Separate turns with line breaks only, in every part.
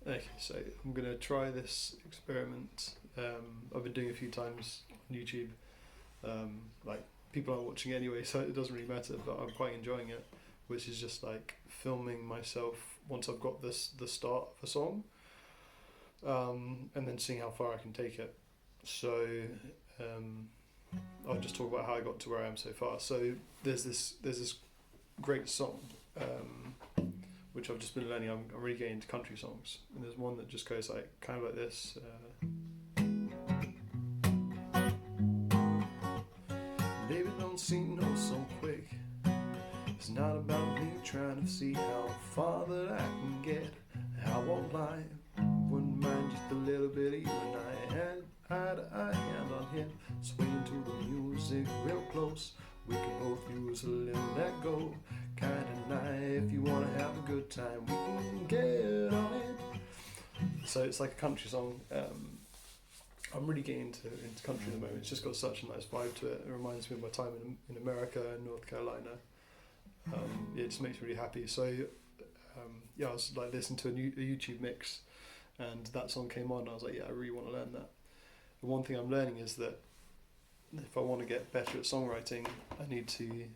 Okay, so I'm gonna try this experiment. I've been doing a few times on YouTube. Like people aren't watching anyway, so it doesn't really matter. But I'm quite enjoying it, which is just like filming myself once I've got the start of a song, and then seeing how far I can take it. So um, I'll just talk about how I got to where I am so far. So there's this great song. Which I've just been learning. I'm really getting into country songs, and there's one that just goes like kind of like this. Baby, don't see no so quick. It's not about me trying to see how far that I can get. I won't lie, wouldn't mind just a little bit of you and I had eye to eye, hand on hand, swaying to the music real close. We can both use a little let go kind of night. If you wanna have a good time, we can get on it. So it's like a country song. I'm really getting into country at the moment. It's just got such a nice vibe to it. It reminds me of my time in America and North Carolina. It just makes me really happy. So yeah, I was like listening to a YouTube mix, and that song came on. I was like, yeah, I really want to learn that. The one thing I'm learning is that if I want to get better at songwriting, I need to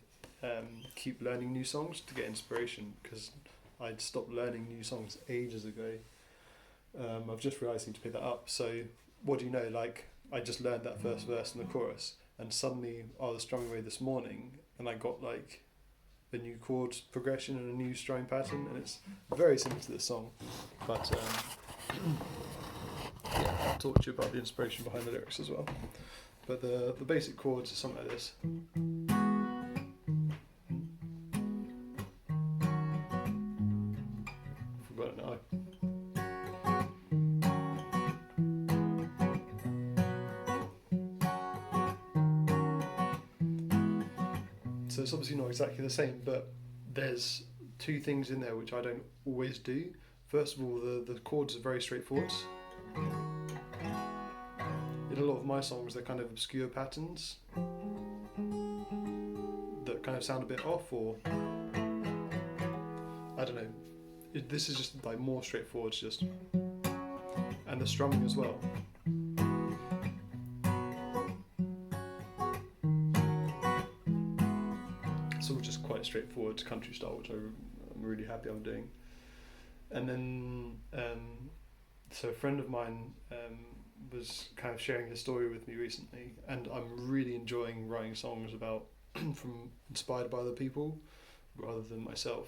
keep learning new songs to get inspiration, because I'd stopped learning new songs ages ago. I've just realised I need to pick that up. So what do you know, like I just learned that first verse and the chorus, and suddenly I was strumming away this morning and I got like a new chord progression and a new strumming pattern, and it's very similar to this song. But yeah, I'll talk to you about the inspiration behind the lyrics as well. But the basic chords are something like this. Forgot it now. So it's obviously not exactly the same, but there's two things in there which I don't always do. First of all, the chords are very straightforward. In a lot of my songs, they're kind of obscure patterns that kind of sound a bit off, or I don't know. This is just like more straightforward, just, and the strumming as well. It's all just quite straightforward country style, which I'm really happy I'm doing. And then, so a friend of mine was kind of sharing his story with me recently, and I'm really enjoying writing songs about from inspired by other people rather than myself.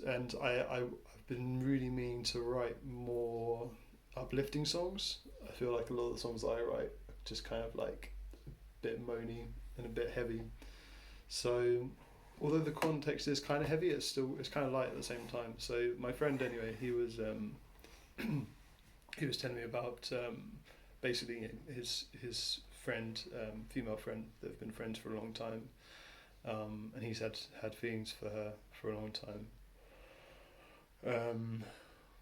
And I've been really meaning to write more uplifting songs. I feel like a lot of the songs that I write are just kind of like a bit moany and a bit heavy. So although the context is kind of heavy, it's kind of light at the same time. So my friend anyway, he was he was telling me about basically his friend, female friend, they've been friends for a long time, and he's had feelings for her for a long time.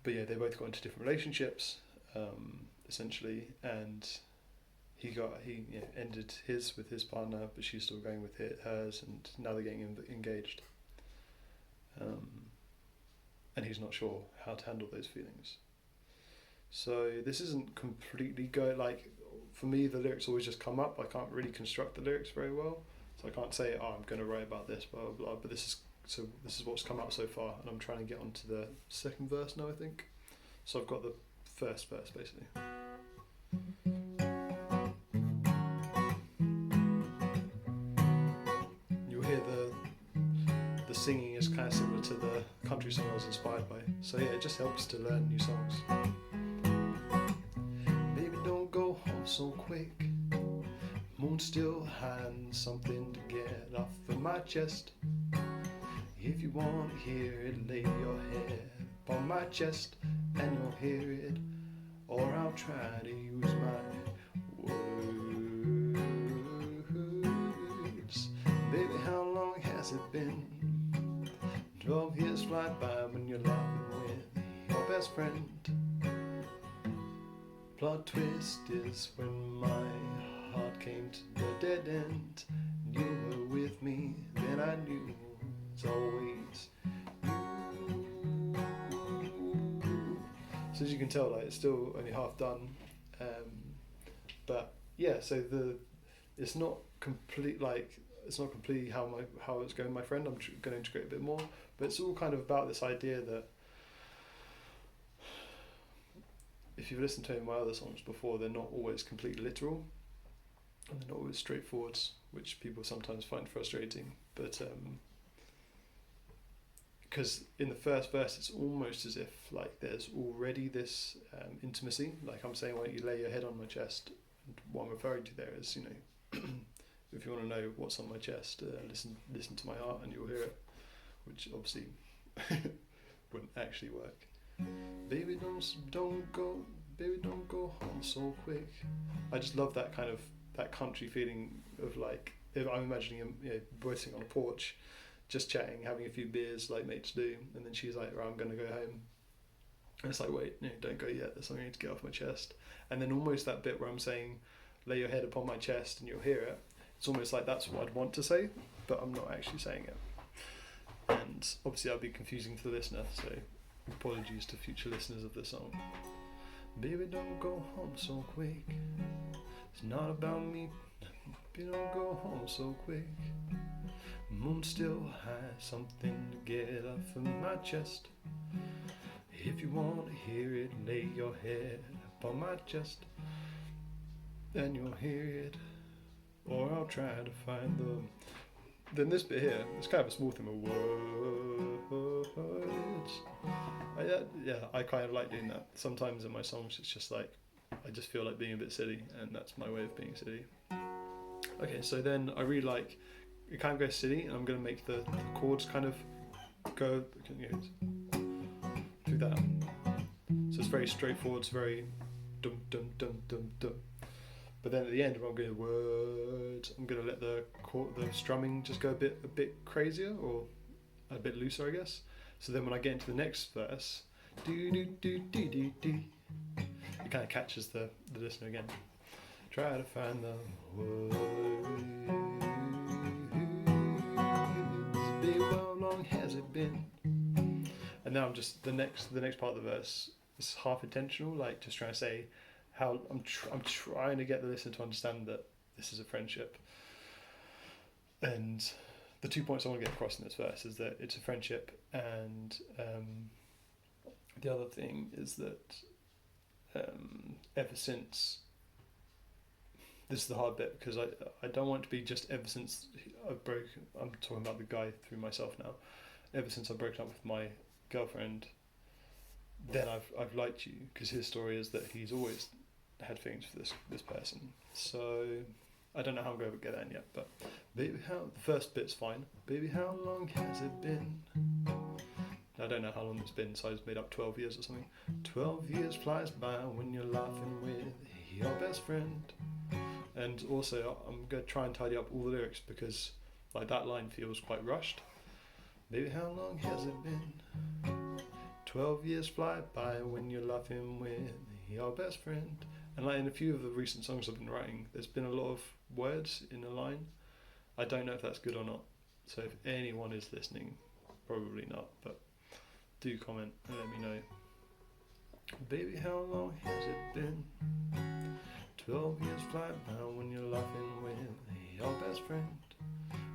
But yeah, they both got into different relationships, essentially, and he ended his with his partner, but she's still going with hers, and now they're getting engaged. And he's not sure how to handle those feelings. So this isn't completely like, for me the lyrics always just come up. I can't really construct the lyrics very well, so I can't say, oh, I'm going to write about this, blah blah blah. But this is what's come out so far, and I'm trying to get onto the second verse now, I think. So I've got the first verse basically. You'll hear the singing is kind of similar to the country song I was inspired by. So yeah, it just helps to learn new songs. Baby, don't go home so quick. Moon still hiding something to get off of my chest. If you want to hear it, lay your head on my chest and you'll hear it. Or I'll try to use my words. Baby, how long has it been? 12 years fly by when you're laughing with your best friend. Plot twist is when my heart came to the dead end. You were with me, then I knew it's always you. So as you can tell, like it's still only half done, but yeah. So it's not complete, like it's not completely how it's going. My friend, I'm going to integrate a bit more, but it's all kind of about this idea that if you've listened to my other songs before, they're not always completely literal, and they're not always straightforward, which people sometimes find frustrating. But because in the first verse, it's almost as if like there's already this intimacy. Like I'm saying, why don't you lay your head on my chest? And what I'm referring to there is, you know, if you want to know what's on my chest, listen to my heart, and you'll hear it. Which obviously wouldn't actually work. Baby, don't go home so quick. I just love that kind of that country feeling of like, if I'm imagining him, you know, both sitting on a porch, just chatting, having a few beers like mates do, and then she's like, right, I'm gonna go home. And it's like, wait, no, don't go yet. There's something I need to get off my chest. And then almost that bit where I'm saying, lay your head upon my chest, and you'll hear it. It's almost like that's what I'd want to say, but I'm not actually saying it. And obviously I'll be confusing to the listener, so apologies to future listeners of the song. Baby, don't go home so quick. It's not about me. Baby, don't go home so quick. Moon still high, something to get off of my chest. If you want to hear it, lay your head upon my chest, and you'll hear it. Or I'll try to find the... Then this bit here, it's kind of a small thing of words. I kind of like doing that. Sometimes in my songs it's just like, I just feel like being a bit silly, and that's my way of being silly. Okay, so then I really like, it kind of goes silly, and I'm going to make the chords kind of go, you know, through that. So it's very straightforward, it's very dum dum dum dum dum. But then at the end, when I'm going words, I'm going to let the strumming just go a bit crazier, or a bit looser, I guess. So then when I get into the next verse, do do do do do do, it kind of catches the listener again. Try to find the words. Baby, how long has it been? And now I'm just the next part of the verse is half intentional, like just trying to say how I'm trying to get the listener to understand that this is a friendship. And the 2 points I want to get across in this verse is that it's a friendship, and the other thing is that ever since, this is the hard bit, because I don't want it to be just ever since I'm talking about the guy through myself now, ever since I've broken up with my girlfriend, then I've liked you, because his story is that he's always had feelings for this person. So I don't know how I'm going to get that in yet, but baby, the first bit's fine. Baby, how long has it been? I don't know how long it's been, so I just made up 12 years or something. 12 years flies by when you're laughing with your best friend. And also I'm going to try and tidy up all the lyrics, because like that line feels quite rushed. Baby, how long has it been? 12 years fly by when you're laughing with your best friend. And like in a few of the recent songs I've been writing, there's been a lot of words in a line. I don't know if that's good or not. So if anyone is listening, probably not, but do comment and let me know. Baby, how long has it been? 12 years fly by when you're laughing with your best friend.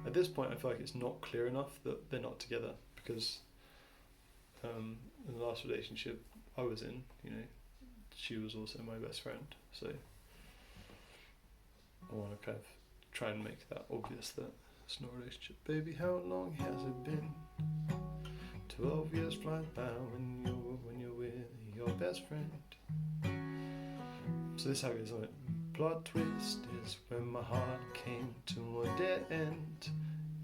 At this point I feel like it's not clear enough that they're not together, because in the last relationship I was in, you know, she was also my best friend, so I want to kind of try and make that obvious that it's not a relationship. Baby, how long has it been? 12 years fly by when you're with your best friend. So this is how it goes on it. Plot twist is when my heart came to a dead end,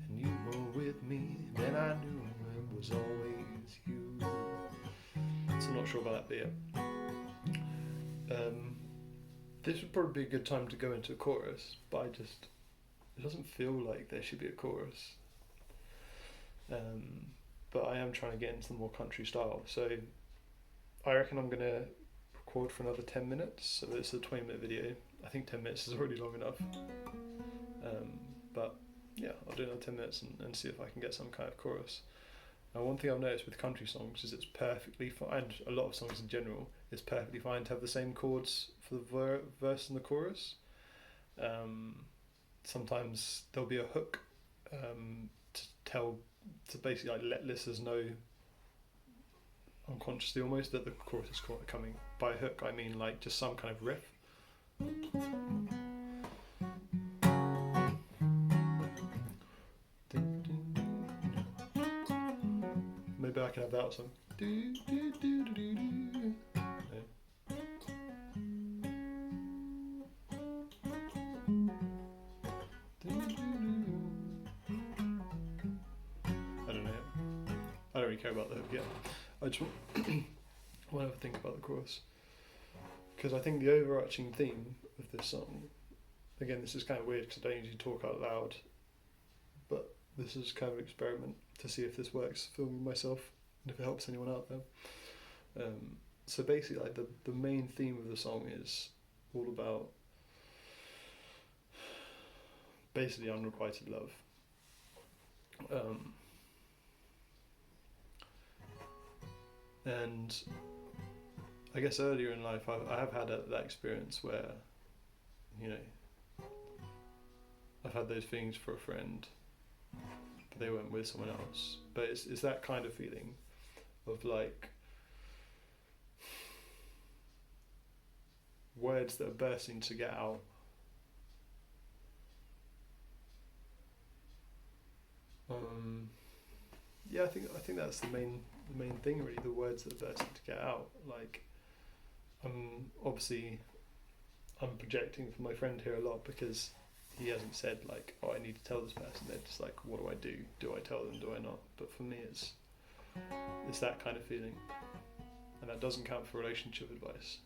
and you were with me, then I knew it was always you. So I'm not sure about that bit yet. This would probably be a good time to go into a chorus, but it doesn't feel like there should be a chorus. But I am trying to get into the more country style, so I reckon I'm going to record for another 10 minutes, so this is a 20-minute video. I think 10 minutes is already long enough, but yeah, I'll do another 10 minutes and see if I can get some kind of chorus. And one thing I've noticed with country songs is it's perfectly fine, and a lot of songs in general, it's perfectly fine to have the same chords for the verse and the chorus. Sometimes there'll be a hook to basically like let listeners know unconsciously almost that the chorus is coming. By hook I mean like just some kind of riff. Maybe I can have that song. I don't know. I don't really care about the hook yet. I just want to have a think about the chorus. Because I think the overarching theme of this song, again, this is kind of weird because I don't usually talk out loud, but this is kind of an experiment to see if this works, filming myself, and if it helps anyone out there. So basically, like the main theme of the song is all about basically unrequited love. And I guess earlier in life I have had that experience where, you know, I've had those feelings for a friend, but they weren't with someone else. But it's that kind of feeling of like words that are bursting to get out. Yeah, I think that's the main thing really. The words that are bursting to get out. Like, I'm projecting for my friend here a lot because he hasn't said like, oh, I need to tell this person. They're just like, what do I do? Do I tell them? Do I not? But for me, it's that kind of feeling, and that doesn't count for relationship advice.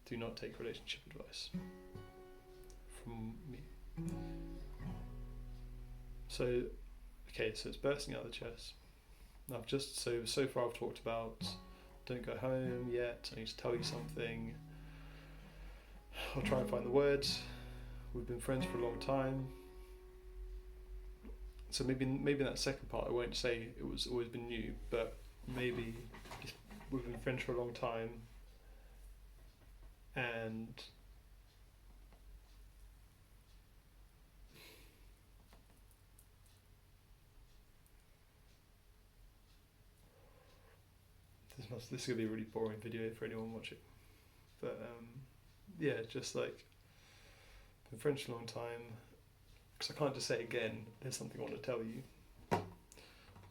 Do not take relationship advice from me. So, okay, so it's bursting out of the chest. I've just so far I've talked about don't go home yet. I need to tell you something. I'll try and find the words. We've been friends for a long time. So maybe in that second part I won't say it was always been you, but maybe just we've been friends for a long time, and this is gonna be a really boring video for anyone watching. But yeah, just like been friends for a long time. Because I can't just say again, there's something I want to tell you.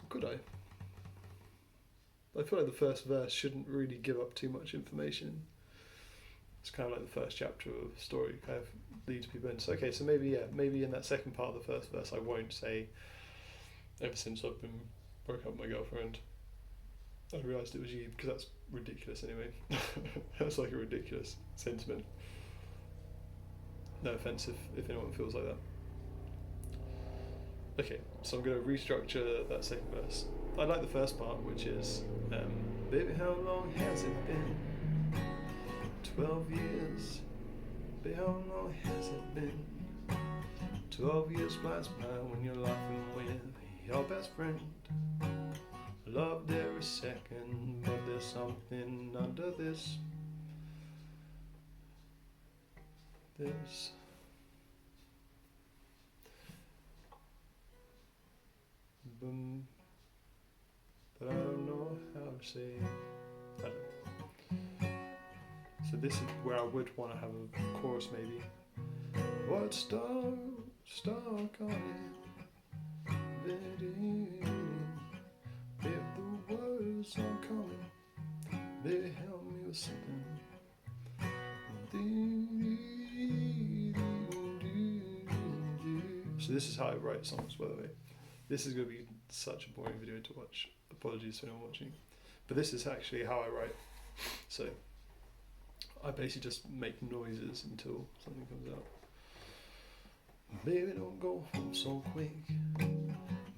Could I? I feel like the first verse shouldn't really give up too much information. It's kind of like the first chapter of a story, kind of leads people in. So okay, so maybe in that second part of the first verse I won't say, ever since I've been broken up with my girlfriend, I realised it was you, because that's ridiculous anyway. That's like a ridiculous sentiment. No offence if anyone feels like that. Okay, so I'm going to restructure that second verse. I like the first part, which is, baby, how long has it been? 12 years. Baby, how long has it been? 12 years flies by when you're laughing with your best friend. Loved every second, but there's something under this. But I don't know how to say it. I don't know. So this is where I would want to have a chorus maybe. What's stuck on it? If the words aren't coming, they help me with something. So this is how I write songs, by the way. This is going to be such a boring video to watch. Apologies for anyone watching. But this is actually how I write. So I basically just make noises until something comes out. Baby, don't go home so quick.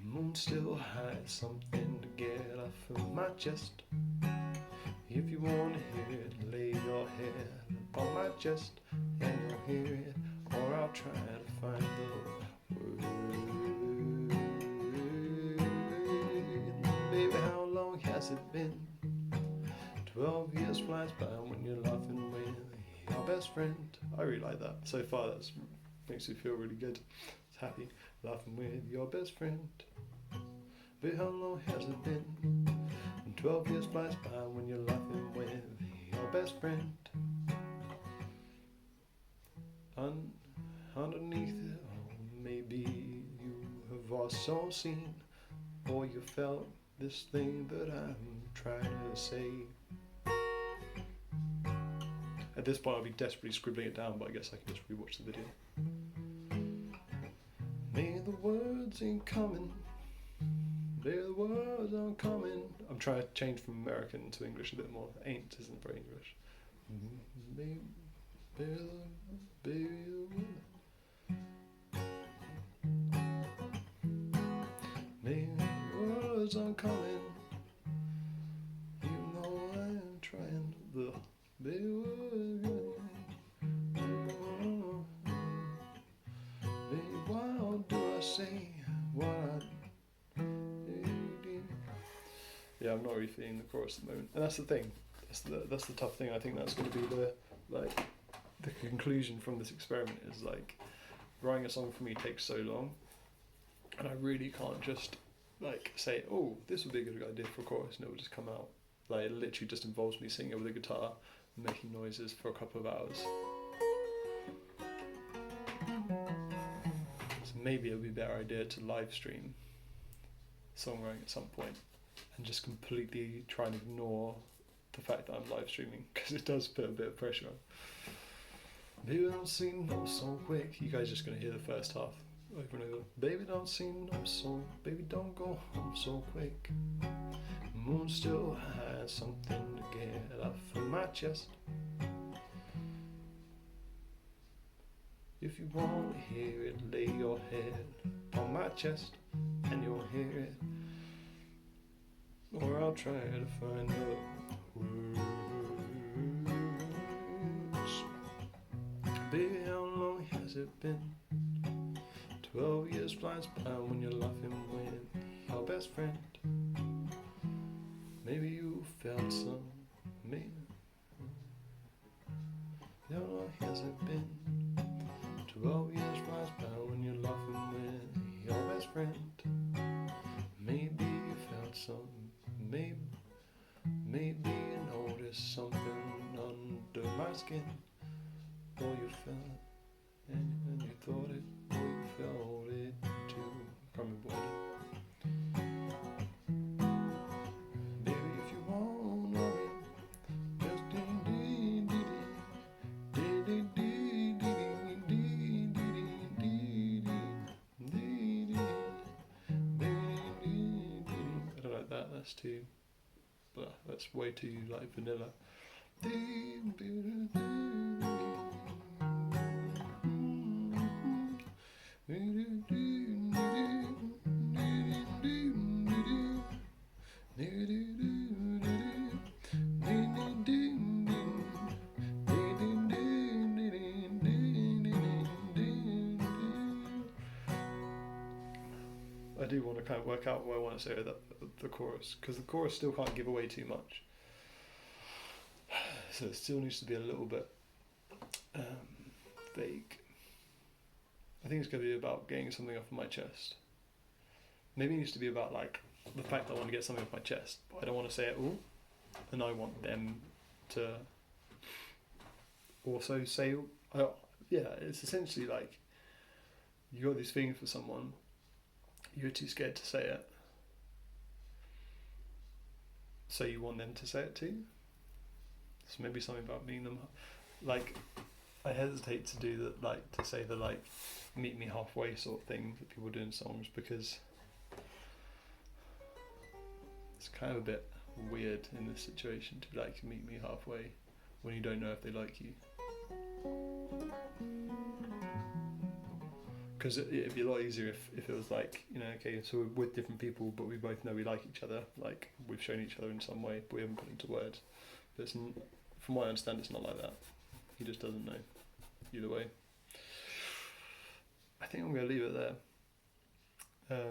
Moon still hides something to get off of my chest. If you want to hear it, lay your head upon my chest, and you'll hear it, or I'll try to find the words. has it been? 12 years flies by when you're laughing with your best friend. I really like that. So far, that makes me feel really good. It's happy. Laughing with your best friend. But how long has it been? 12 years flies by when you're laughing with your best friend. Underneath it all, maybe you have also seen, or you felt this thing that I'm trying to say. At this point I'll be desperately scribbling it down, but I guess I can just rewatch the video. May the words ain't coming, may the words aren't coming. I'm trying to change from American to English a bit more. Ain't isn't very English. May the words aren't coming, even though I'm trying. Baby, why do I say what I do? Yeah, I'm not really feeling the chorus at the moment, and that's the thing. That's the tough thing. I think that's going to be the conclusion from this experiment is like writing a song for me takes so long, and I really can't just like say, oh, this would be a good idea for a chorus, and it will just come out. Like it literally just involves me singing with a guitar, making noises for a couple of hours. So maybe it would be a better idea to live stream songwriting at some point and just completely try and ignore the fact that I'm live streaming, because it does put a bit of pressure on. Baby don't seem no so quick. You guys are just going to hear the first half over and over. Baby don't seem no so, baby don't go home so quick. Moon still has something to get off of my chest. If you want to hear it, lay your head on my chest and you'll hear it. Or I'll try to find the words. Baby, how long has it been? 12 years flies by when you're laughing with your best friend. Maybe you felt some, maybe. How long has it been? 12 years flies by when you're laughing with your best friend. Maybe you felt some, maybe you noticed something under my skin. Or you felt, and you thought it, or you felt it too. Can't remember what I did. That's too, but that's way too like vanilla. I do want to kind of work out what I want to say with the chorus, because the chorus still can't give away too much. So it still needs to be a little bit vague. I think it's going to be about getting something off of my chest. Maybe it needs to be about like the fact that I want to get something off my chest, but I don't want to say it all, and I want them to also say, yeah, it's essentially like you got these feelings for someone, you're too scared to say it, so you want them to say it too. So maybe something about meeting them. Like, I hesitate to do that, like to say the like meet me halfway sort of thing that people do in songs, because it's kind of a bit weird in this situation to be like meet me halfway when you don't know if they like you. Because it'd be a lot easier if it was like, you know, okay, so we're with different people, but we both know we like each other, like we've shown each other in some way, but we haven't put it into words. But from what I understand, it's not like that. He just doesn't know. Either way, I think I'm going to leave it there.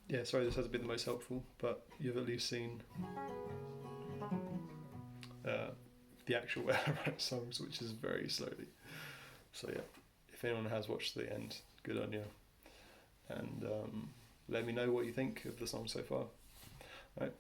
yeah, sorry, this hasn't been the most helpful, but you've at least seen the actual way I write songs, which is very slowly. So yeah, if anyone has watched the end, good on you. And let me know what you think of the song so far. Right.